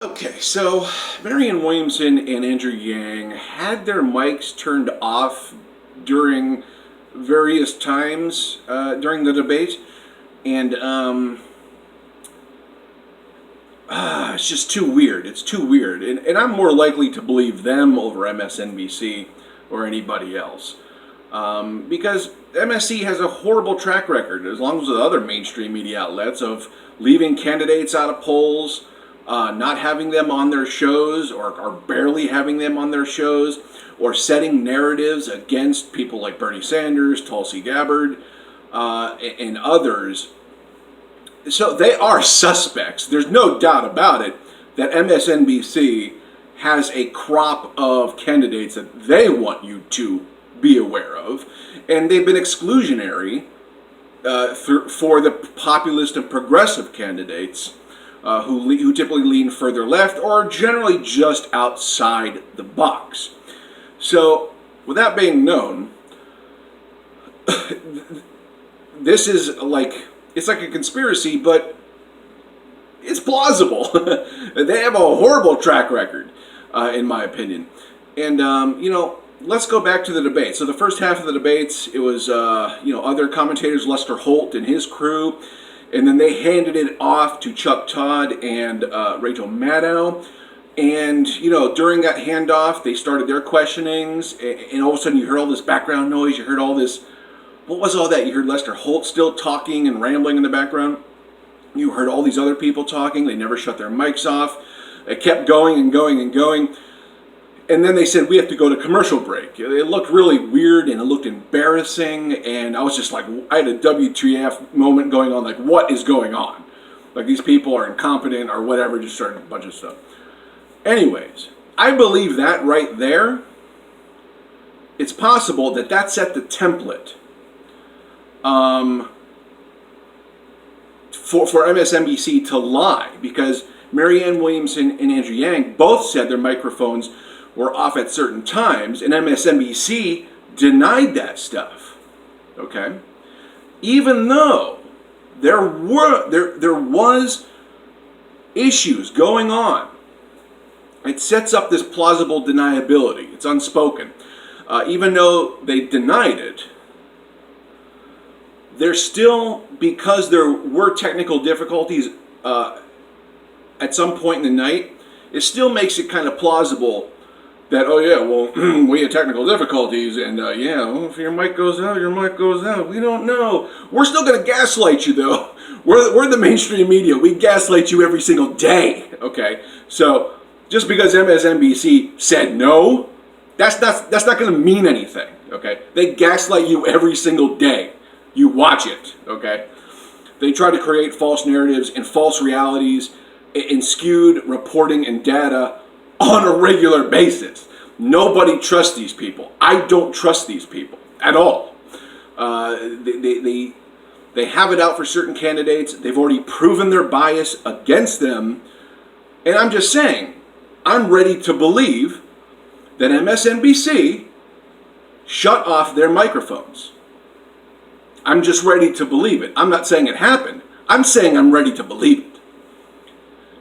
Okay, so Marianne Williamson and Andrew Yang had their mics turned off during various times during the debate, and it's just too weird. It's too weird, and I'm more likely to believe them over MSNBC or anybody else, because MSC has a horrible track record, as long as the other mainstream media outlets, of leaving candidates out of polls. Not having them on their shows, or barely having them on their shows, or setting narratives against people like Bernie Sanders, Tulsi Gabbard, and others. So they are suspects. There's no doubt about it that MSNBC has a crop of candidates that they want you to be aware of, and they've been exclusionary for the populist and progressive candidates. Who typically lean further left or are generally just outside the box. So, with that being known, this is it's like a conspiracy, but it's plausible. They have a horrible track record, in my opinion. And, let's go back to the debate. So the first half of the debates, it was, other commentators, Lester Holt and his crew. And then they handed it off to Chuck Todd and Rachel Maddow. And, during that handoff, they started their questionings. And all of a sudden, you heard all this background noise. You heard all this. What was all that? You heard Lester Holt still talking and rambling in the background. You heard all these other people talking. They never shut their mics off. It kept going and going and going. And then they said, we have to go to commercial break. It looked really weird and it looked embarrassing. And I was just like, I had a WTF moment going on, like, what is going on? Like, these people are incompetent or whatever, just started a bunch of stuff. Anyways, I believe that right there, it's possible that that set the template for MSNBC to lie. Because Marianne Williamson and Andrew Yang both said their microphones were off at certain times, and MSNBC denied that stuff. Okay, even though there was issues going on, it sets up this plausible deniability. It's unspoken. Even though they denied it, there's still, because there were technical difficulties at some point in the night, it still makes it kind of plausible that, oh yeah, well, we had technical difficulties, and if your mic goes out, your mic goes out. We don't know. We're still going to gaslight you, though. We're the mainstream media. We gaslight you every single day, okay? So, just because MSNBC said no, that's not going to mean anything, okay? They gaslight you every single day. You watch it, okay? They try to create false narratives and false realities and skewed reporting and data on a regular basis. Nobody trusts these people. I don't trust these people at all. They have it out for certain candidates. They've already proven their bias against them. And I'm just saying, I'm ready to believe that MSNBC shut off their microphones. I'm just ready to believe it. I'm not saying it happened. I'm saying I'm ready to believe it.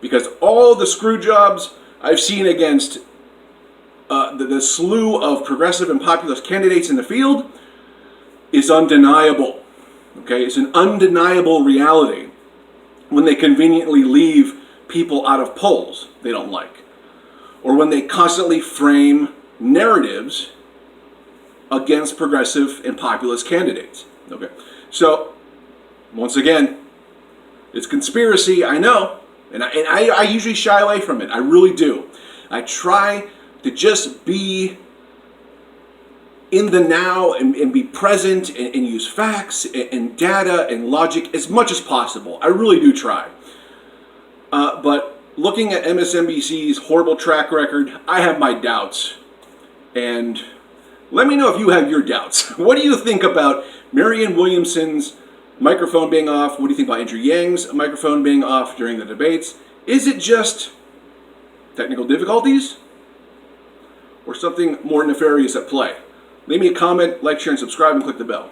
Because all the screw jobs I've seen against the slew of progressive and populist candidates in the field is undeniable. Okay, it's an undeniable reality when they conveniently leave people out of polls they don't like, or when they constantly frame narratives against progressive and populist candidates. Okay, so once again, it's conspiracy, I know. And I usually shy away from it. I really do. I try to just be in the now and be present and use facts and data and logic as much as possible. I really do try. But looking at MSNBC's horrible track record, I have my doubts. And let me know if you have your doubts. What do you think about Marianne Williamson's microphone being off? What do you think about Andrew Yang's microphone being off during the debates? Is it just technical difficulties or something more nefarious at play? Leave me a comment, like, share, and subscribe, and click the bell.